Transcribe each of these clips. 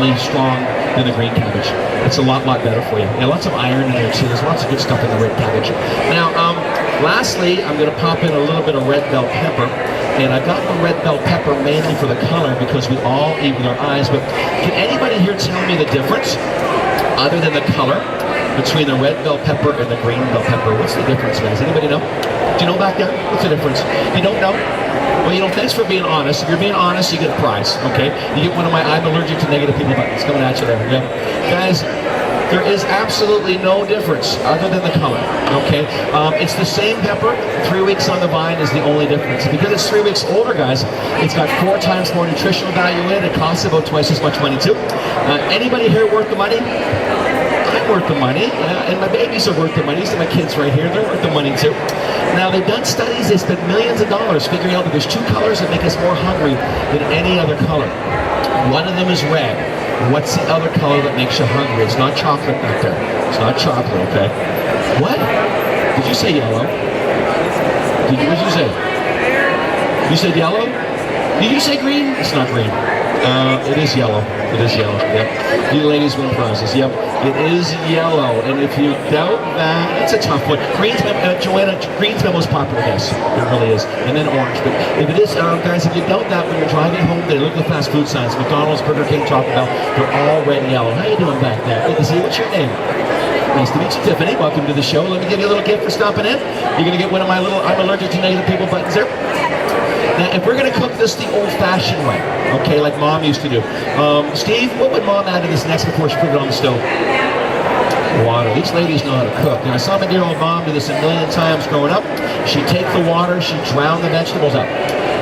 nutritionally strong than the green cabbage. It's a lot better for you. And lots of iron in there too. There's lots of good stuff in the red cabbage. Now, lastly, I'm going to pop in a little bit of red bell pepper. And I got the red bell pepper mainly for the color because we all eat with our eyes. But can anybody here tell me the difference, other than the color, between the red bell pepper and the green bell pepper? What's the difference, guys? Anybody know? Do you know back there? What's the difference? You don't know? Well, you know, thanks for being honest. If you're being honest, you get a prize, okay? You get one of my I'm allergic to negative people buttons coming at you there. Yeah. Guys, there is absolutely no difference other than the color, okay? It's the same pepper. 3 weeks on the vine is the only difference. Because it's 3 weeks older, guys, it's got 4 times more nutritional value in it. It costs about twice as much money, too. Anybody here worth the money? I'm worth the money, and my babies are worth the money. These are my kids right here. They're worth the money, too. Now, they've done studies. They spent millions of dollars figuring out that there's 2 colors that make us more hungry than any other color. One of them is red. What's the other color that makes you hungry? It's not chocolate back there. It's not chocolate, okay? What? Did you say yellow? What did you say? You said yellow? Did you say green? It's not green. It is yellow. It is yellow, yep. You ladies win prizes, yep. It is yellow, and if you doubt that, it's a tough one. Green's Joanna, green's my most popular guess. It really is. And then orange. But if it is, guys, if you doubt that when you're driving home, they look at the fast food signs. McDonald's, Burger King, Taco Bell, they're all red and yellow. How you doing back there? Good to see you. What's your name? Nice to meet you, Tiffany. Welcome to the show. Let me give you a little gift for stopping in. You're going to get one of my little I'm allergic to negative people buttons there. Now, if we're going to cook this the old-fashioned way, okay, like Mom used to do. Steve, what would Mom add to this next before she put it on the stove? Water. These ladies know how to cook. Now, I saw my dear old mom do this a million times growing up. She'd take the water, she'd drown the vegetables up.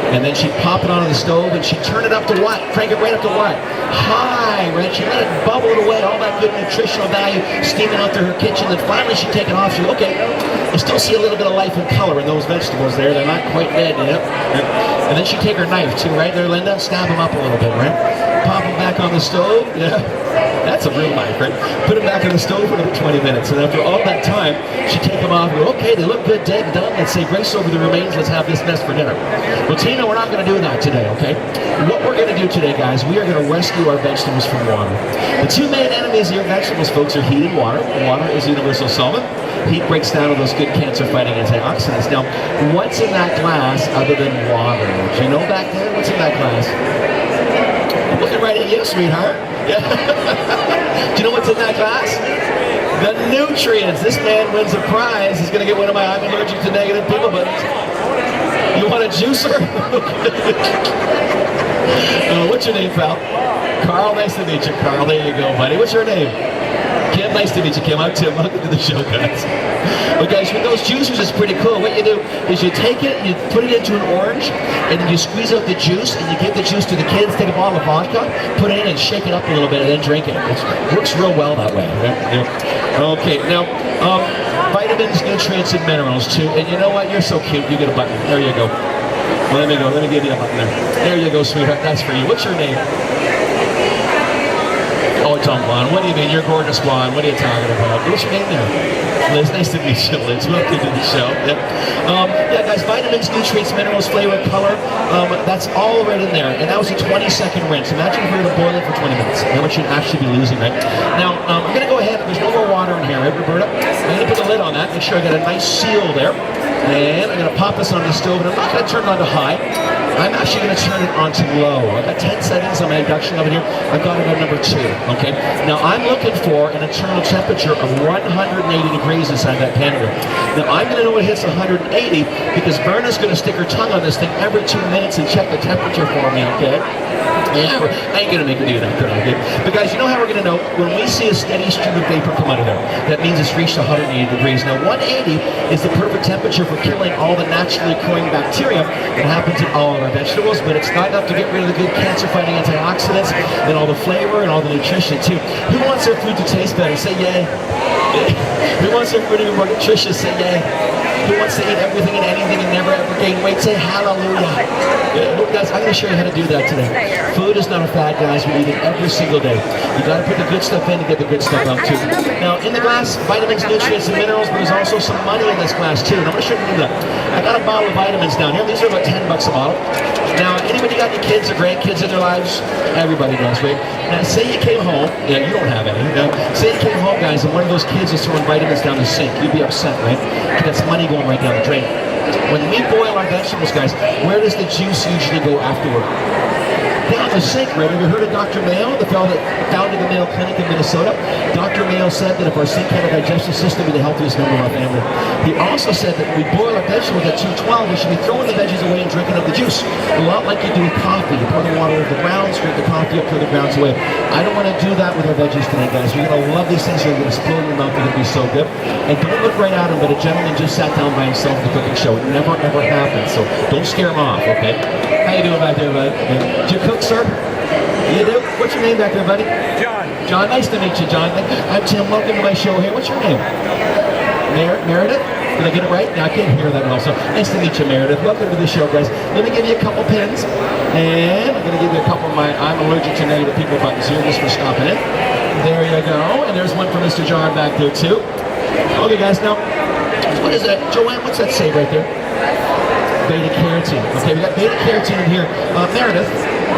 And then she'd pop it onto the stove and she'd turn it up to what? Crank it right up to what? High, right? She'd let it bubble it away, all that good nutritional value steaming out to her kitchen. Then finally she'd take it off. She'd, okay, I still see a little bit of life and color in those vegetables there. They're not quite dead yet. And then she'd take her knife too, right there, Linda? Stab them up a little bit, right? Pop them back on the stove. Yeah. That's a real knife, right? Put them back on the stove for another 20 minutes. And after all that time, she'd take them off and go, okay, they look good, dead and done. Let's say grace over the remains. Let's have this mess for dinner. Well, Tina, we're not going to do that today, okay? What we're going to do today, guys, we are going to rescue our vegetables from water. The 2 main enemies of your vegetables, folks, are heat and water. Water is a universal solvent. Heat breaks down all those good cancer-fighting antioxidants. Now, what's in that glass other than water? Do you know back there? What's in that glass? I'm looking right at you, sweetheart. Yeah. Do you know what's in that glass? The nutrients. This man wins a prize. He's going to get one of my I'm allergic to negative people buttons. You want a juicer? What's your name, pal? Carl, nice to meet you, Carl. There you go, buddy. What's your name? Kim, nice to meet you, Kim. I'm Tim. Welcome to the show, guys. But guys, with those juicers, it's pretty cool. What you do is you take it, you put it into an orange, and you squeeze out the juice, and you give the juice to the kids. Take a bottle of vodka, put it in, and shake it up a little bit, and then drink it. It works real well that way. Yeah. Okay, now, vitamins, nutrients, and minerals, too. And you know what? You're so cute. You get a button. There you go. Well, let me go. Let me give you a button there. There you go, sweetheart. That's for you. What's your name? Oh, Tom Juan. What do you mean? You're gorgeous, Juan. What are you talking about? What's your name there? Liz, nice to meet you, Liz. Welcome to the show. Yeah, guys, vitamins, nutrients, minerals, flavor, color, that's all right in there. And that was a 20-second rinse. Imagine if we were to boil it for 20 minutes. How much you'd actually be losing, right? Now, I'm going to go ahead. There's no more water in here, right, Roberta? I'm going to put the lid on that, make sure I got a nice seal there. And I'm going to pop this on the stove, and I'm not going to turn it on to high. I'm actually going to turn it on to low. I've got 10 settings on my induction oven here. I've got it on number 2, okay? Now, I'm looking for an internal temperature of 180 degrees inside that pan here. Now, I'm going to know it hits 180 because Verna's going to stick her tongue on this thing every 2 minutes and check the temperature for me, okay? Yeah, I ain't going to make her do that, okay? But guys, you know how we're going to know? When we see a steady stream of vapor come out of there, that means it's reached 180 degrees. Now, 180 is the perfect temperature for killing all the naturally occurring bacteria that happens in all of our vegetables, but it's not enough to get rid of the good cancer-fighting antioxidants and all the flavor and all the nutrition, too. Who wants their food to taste better? Say yay. Who wants their food to be more nutritious? Say yay. Who wants to eat everything and anything and never ever gain weight? Say hallelujah. Guys, I'm going to show you how to do that today. Food is not a fad, guys. We eat it every single day. You got to put the good stuff in to get the good stuff out too. Now, in the glass, vitamins, nutrients, and minerals, but there's also some money in this glass too. And I'm going to show you that. I got a bottle of vitamins down here. These are about 10 bucks a bottle. Now, anybody got any kids or grandkids in their lives? Everybody does, right? Now, say you came home. Yeah, you don't have any. Say you came home, guys, and one of those kids is throwing vitamins down the sink. You'd be upset, right? That's money going right down the drain. When we boil our vegetables, guys, where does the juice usually go afterward? Down the sink, right? Have you heard of Dr. Mayo, the fellow that founded the Mayo Clinic in Minnesota? Dr. Mayo said that if our sink had a digestive system, we'd be the healthiest member of our family. He also said that when we boil our vegetables at 212, we should be throwing the veggies away and drinking up the juice. A lot like you do with coffee. You pour the water over the grounds, drink the coffee up, throw the grounds away. I don't want to do that with our veggies today, guys. You're going to love these things. They're going to explode in your mouth. They're going to be so good. And don't look right at him, but a gentleman just sat down by himself at the cooking show. It never, ever happens. So don't scare him off, okay? How you doing back there, bud? Do you cook, sir? You do? What's your name back there, buddy? John. John, nice to meet you, John. I'm Tim. Welcome to my show here. What's your name? Meredith? Did I get it right? No, I can't hear that well. So nice to meet you, Meredith. Welcome to the show, guys. Let me give you a couple pins. And I'm going to give you a couple of my I'm allergic to negative people buttons here just for stopping it. There you go. And there's one for Mr. John back there, too. Okay, guys. Now, what is that? Joanne, what's that say right there? Beta carotene. Okay, we got beta carotene in here. Meredith,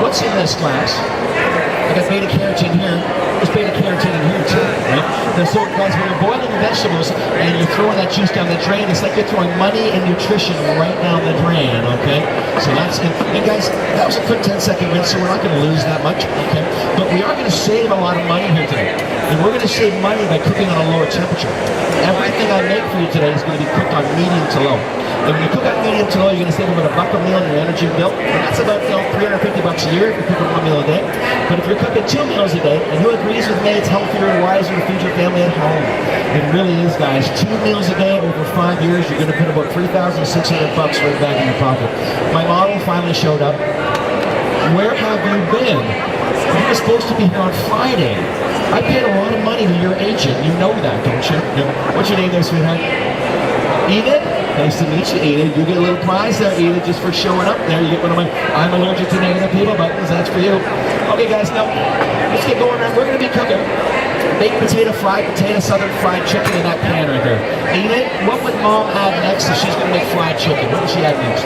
what's in this glass? I got beta carotene here. There's beta carotene in here too, right? Now, so guys, when you're boiling your vegetables and you're throwing that juice down the drain, it's like you're throwing money and nutrition right down the drain, okay? So that's good. And guys, that was a quick 10-second rinse, so we're not going to lose that much, okay? But we are going to save a lot of money here today. And we're going to save money by cooking on a lower temperature. Everything I make for you today is going to be cooked on medium to low. And when you cook on medium to low, you're going to save about $1 a meal in your energy bill. And that's about $350 a year if you're cooking one meal a day. But if you're cooking 2 meals a day, and who agrees with me, it's healthier and wiser to feed your family at home. It really is, guys. 2 meals a day over 5 years, you're going to put about $3,600 right back in your pocket. My model finally showed up. Where have you been? You were supposed to be here on Friday. I paid a lot of money to your agent. You know that, don't you? What's your name there, sweetheart? Enid? Nice to meet you, Enid. You get a little prize there, Enid, just for showing up there. You get one of my I'm allergic to negative people buttons. That's for you. Okay, guys, now let's get going around. We're going to be cooking baked potato, fried potato, southern fried chicken in that pan right there. Enid, what would Mom add next if she's going to make fried chicken? What would she add next?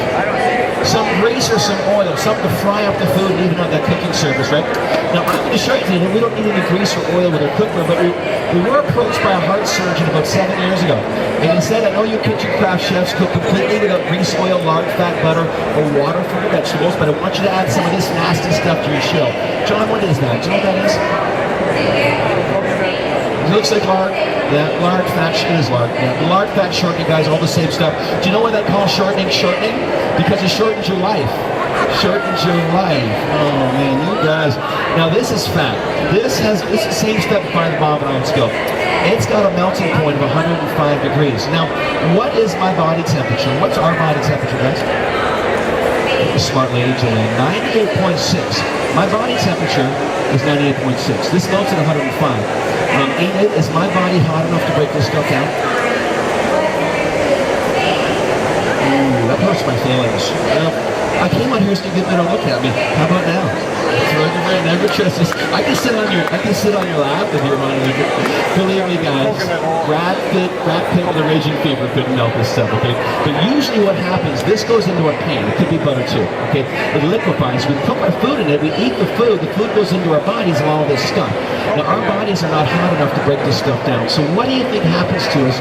Some grease or some oil, something to fry up the food and even on that cooking surface, right? Now, I'm going to show you today that we don't need any grease or oil with our cookware, but we were approached by a heart surgeon about 7 years ago. And he said, I know you kitchen craft chefs cook completely without grease, oil, lard, fat, butter, or water for your vegetables, but I want you to add some of this nasty stuff to your show. John, what is that? Do you know what that is? It looks like lard. Yeah, lard, fat, it is lard. Yeah, the lard, fat, shortening, guys, all the same stuff. Do you know why they call shortening shortening? Because it shortens your life. Shortens your life. Oh man, you guys. Now this is fat. This is the same stuff by the Bob and Iron Skill. It's got a melting point of 105 degrees. Now, what is my body temperature? What's our body temperature, guys? Smart lady, Julian. 98.6. My body temperature is 98.6. This melts at 105. Is my body hot enough to break this stuff down? Ooh, that hurts my feelings. I came on here so you get a better look at me. How about now? Never trust this. I can sit on your lap if you're on it. Believe me, guys. Brad Pitt with the Raging Fever couldn't melt this stuff, okay? But usually what happens, this goes into a pan. It could be butter too, okay? It liquefies. We cook our food in it. We eat the food goes into our bodies and all this stuff. Now, our bodies are not hot enough to break this stuff down. So what do you think happens to us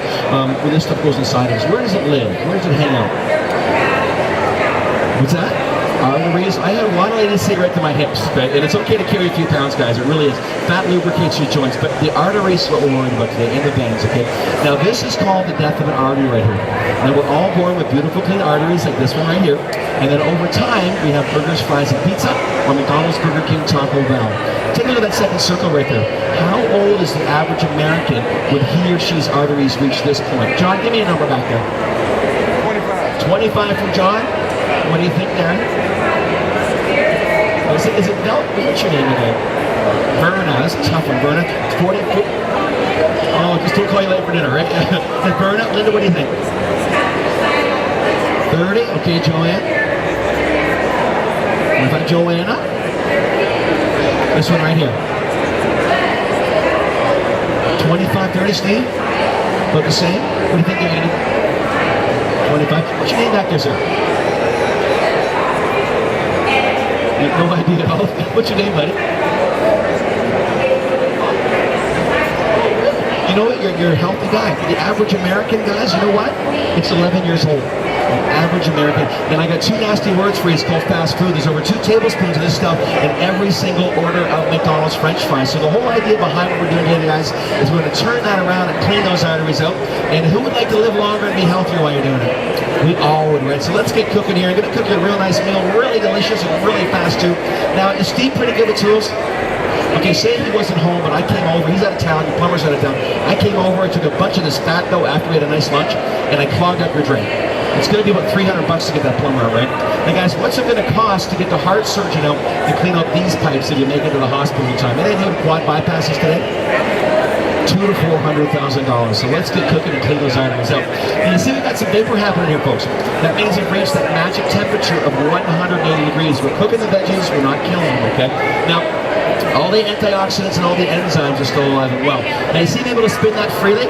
when this stuff goes inside us? Where does it live? Where does it hang out? What's that? Arteries. I have a lot of ladies say right to my hips, but, and it's okay to carry a few pounds, guys. It really is. Fat lubricates your joints, but the arteries is what we're worried about today, and the veins, okay? Now, this is called the death of an artery right here. Now, we're all born with beautiful, clean arteries like this one right here, and then over time, we have burgers, fries, and pizza, or McDonald's, Burger King, Taco Bell. Take a look at that second circle right there. How old is the average American when he or she's arteries reach this point? John, give me a number back there. 25. 25 from John? What do you think, Darren? Is it Bell? What's your name again? Verna. That's a tough one, Verna. 40. Oh, just don't call you late for dinner, right? Verna, Linda, what do you think? 30. Okay, Joanne. What about Joanna? This one right here. 25, 30, Steve? About the same? What do you think, Joanna? 25. What's your name back there, sir? You have no idea at all? What's your name, buddy? You know what? You're a healthy guy. The average American, guys, you know what? It's 11 years old. An average American. And I got two nasty words for you. It's called fast food. There's over 2 tablespoons of this stuff in every single order of McDonald's French fries. So the whole idea behind what we're doing here, guys, is we're going to turn that around and clean those arteries out. And who would like to live longer and be healthier while you're doing it? We all would, right? So let's get cooking here. I'm going to cook you a real nice meal, really delicious and really fast too. Now, is Steve pretty good with tools? Okay, say he wasn't home, but I came over. He's out of town. The plumber's out of town. I came over. I took a bunch of this fat dough after we had a nice lunch, and I clogged up your drain. It's going to be about $300 to get that plumber out, right? Now, guys, what's it going to cost to get the heart surgeon out to clean up these pipes if you make it to the hospital in time? Any new quad bypasses today? $200,000 to $400,000. So let's get cooking and clean those arteries out. And you see, we got some vapor happening here, folks. That means we've reached that magic temperature of 180 degrees. We're cooking the veggies. We're not killing them, okay? Now, all the antioxidants and all the enzymes are still alive and well. Now, you see me able to spin that freely?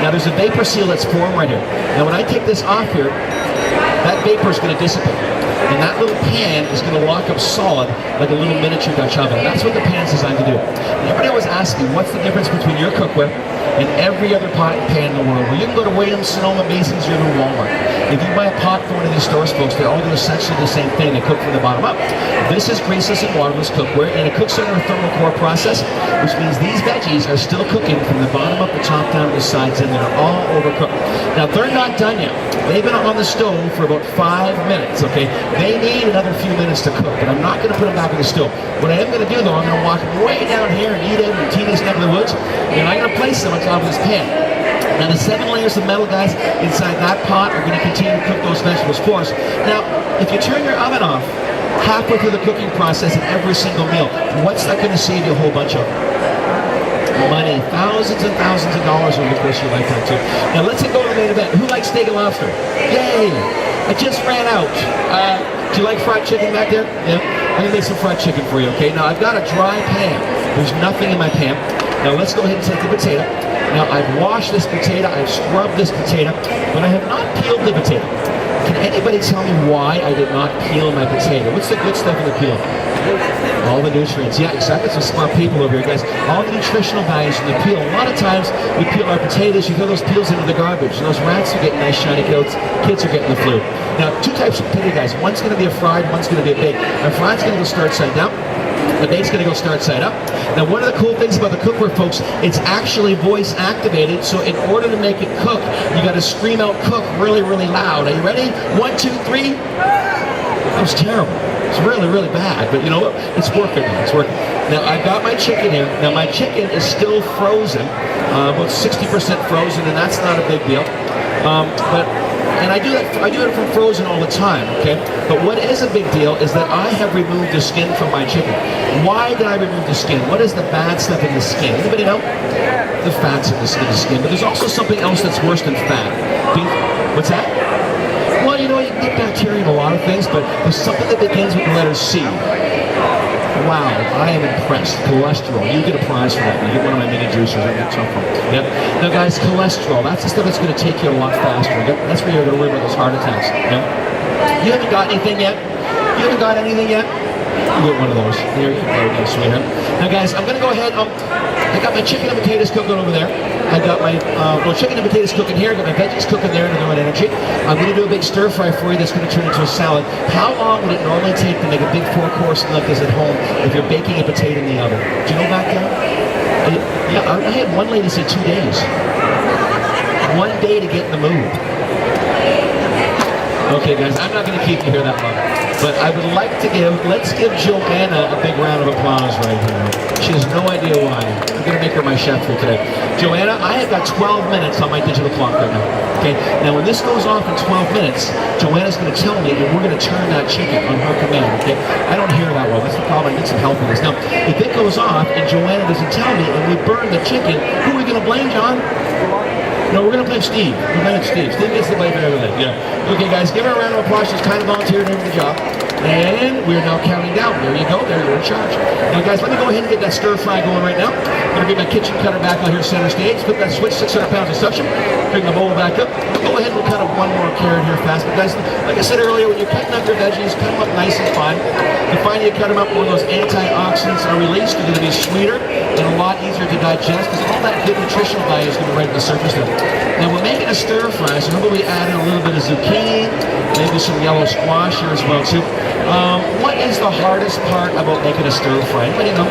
Now, there's a vapor seal that's formed right here. Now, when I take this off here, that vapor is going to dissipate. And that little pan is going to lock up solid like a little miniature Dutch oven. And that's what the pan's designed to do. And everybody always asks me, what's the difference between your cookware and every other pot and pan in the world? Well, you can go to Williams, Sonoma, Masons, or even Walmart. If you buy a pot from one of these stores, folks, they all do essentially the same thing. They cook from the bottom up. This is greaseless and waterless cookware, and it cooks under a thermal core process, which means these veggies are still cooking from the bottom up, the top down, to the sides, and they're all overcooked. Now, they're not done yet. They've been on the stove for about 5 minutes, okay? They need another few minutes to cook, but I'm not going to put them back in the stove. What I am going to do, though, I'm going to walk way down here and eat it in Tina's neck of the woods, and I'm going to place them on top of this pan. Now, the 7 layers of metal, guys, inside that pot are going to continue to cook those vegetables for us. Now, if you turn your oven off halfway through the cooking process of every single meal, what's that going to save you a whole bunch of? Money. Thousands and thousands of dollars over the course of your lifetime, too. Now, let's go to the main event. Who likes steak and lobster? Yay! I just ran out. Do you like fried chicken back there? Yeah? I'm going to make some fried chicken for you, okay? Now, I've got a dry pan. There's nothing in my pan. Now, let's go ahead and take the potato. Now, I've washed this potato, I've scrubbed this potato, but I have not peeled the potato. Can anybody tell me why I did not peel my potato? What's the good stuff in the peel? All the nutrients. Yeah, exactly. Some smart people over here, guys. All the nutritional values in the peel. A lot of times, we peel our potatoes, you throw those peels into the garbage, and those rats are getting nice shiny coats, kids are getting the flu. Now, 2 types of potato, guys. One's going to be a fried, one's going to be a baked. Now, fried's going to go start side down. The bait's going to go start side up. Now, one of the cool things about the cookware, folks, it's actually voice activated. So in order to make it cook, you got to scream out cook really, really loud. Are you ready? 1, 2, 3. That was terrible. It's really, really bad. But you know what? It's working now. It's working. Now, I've got my chicken here. Now, my chicken is still frozen, about 60% frozen, and that's not a big deal. And I do it from frozen all the time, okay? But what is a big deal is that I have removed the skin from my chicken. Why did I remove the skin? What is the bad stuff in the skin? Anybody know? The fat's in the skin. But there's also something else that's worse than fat. Beef. What's that? Well, you know, you can get bacteria in a lot of things, but there's something that begins with the letter C. Wow, I am impressed. Cholesterol. You get a prize for that. You get one of my mini juicers. I get some from. Yep. Now, guys, cholesterol. That's the stuff that's going to take you a lot faster. That's where you're going to worry about those heart attacks. Yep. You haven't got anything yet? You haven't got anything yet? You get one of those. There you go, sweetheart. Now, guys, I'm going to go ahead. I got my chicken and potatoes cooking over there. I got my chicken and potatoes cooking here. I got my veggies cooking there to throw in energy. I'm going to do a big stir fry for you that's going to turn into a salad. How long would it normally take to make a big 4-course meal like this at home if you're baking a potato in the oven? Do you know back there? Yeah, I had one lady say 2 days. 1 day to get in the mood. Okay, guys, I'm not going to keep you here that long. But I would like to let's give Joanna a big round of applause right here. She has no idea why. I'm going to make her my chef for today. Joanna, I have got 12 minutes on my digital clock right now. Okay, now when this goes off in 12 minutes, Joanna's going to tell me, and we're going to turn that chicken on her command, okay? I don't hear that well. That's the problem. I need some help with this. Now, if it goes off and Joanna doesn't tell me and we burn the chicken, who are we going to blame, John? No, we're going to play Steve. We're playing Steve. Steve gets the blame for everything. Yeah. Okay, guys, give her a round of applause. She's kind of volunteered over the job. And we're now counting down. There you go. There, you're in charge. Now, guys, let me go ahead and get that stir fry going right now. I'm going to get my kitchen cutter back out here center stage. Flip that switch, 600 pounds of suction. Bring the bowl back up. Go ahead and cut up one more carrot here fast. But guys, like I said earlier, when you're cutting up your veggies, cut them up nice and fine. You find you cut them up when those antioxidants are released, they're going to be sweeter and a lot easier to digest because all that good nutritional value is going to be right at the surface there. Now, we're making a stir fry, so remember we added a little bit of zucchini, maybe some yellow squash here as well too. What is the hardest part about making a stir fry? Anybody know?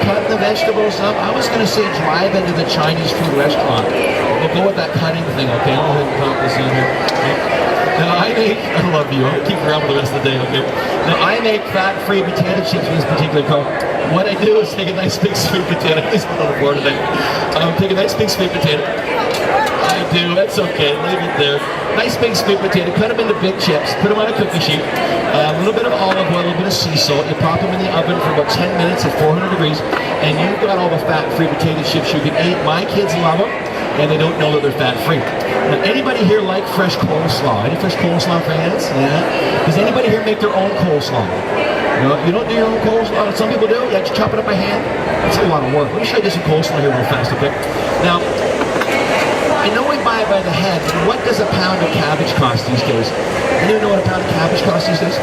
Cut the vegetables up. I was going to say drive into the Chinese food restaurant. We'll go with that cutting thing, okay? I'll go ahead and pop this in here. Now I love you. I'll keep you around for the rest of the day, okay? Now I make fat-free potato chips in this particular cup. What I do is take a nice big sweet potato. I just put on the board today. Take a nice big sweet potato. I do, that's okay, leave it there. Nice big sweet potato, cut them into big chips, put them on a cookie sheet, a little bit of olive oil, a little bit of sea salt. You pop them in the oven for about 10 minutes at 400 degrees, and you've got all the fat-free potato chips you can eat. My kids love them, and they don't know that they're fat-free. Now, anybody here like fresh coleslaw? Any fresh coleslaw fans? Yeah? Does anybody here make their own coleslaw? No, you don't do your own coleslaw? Some people do? Yeah, you chop it up by hand? That's a lot of work. Let me show you some coleslaw here real fast, okay? Now, I know we buy it by the head, but what does a pound of cabbage cost these days? Anyone know what a pound of cabbage costs these days?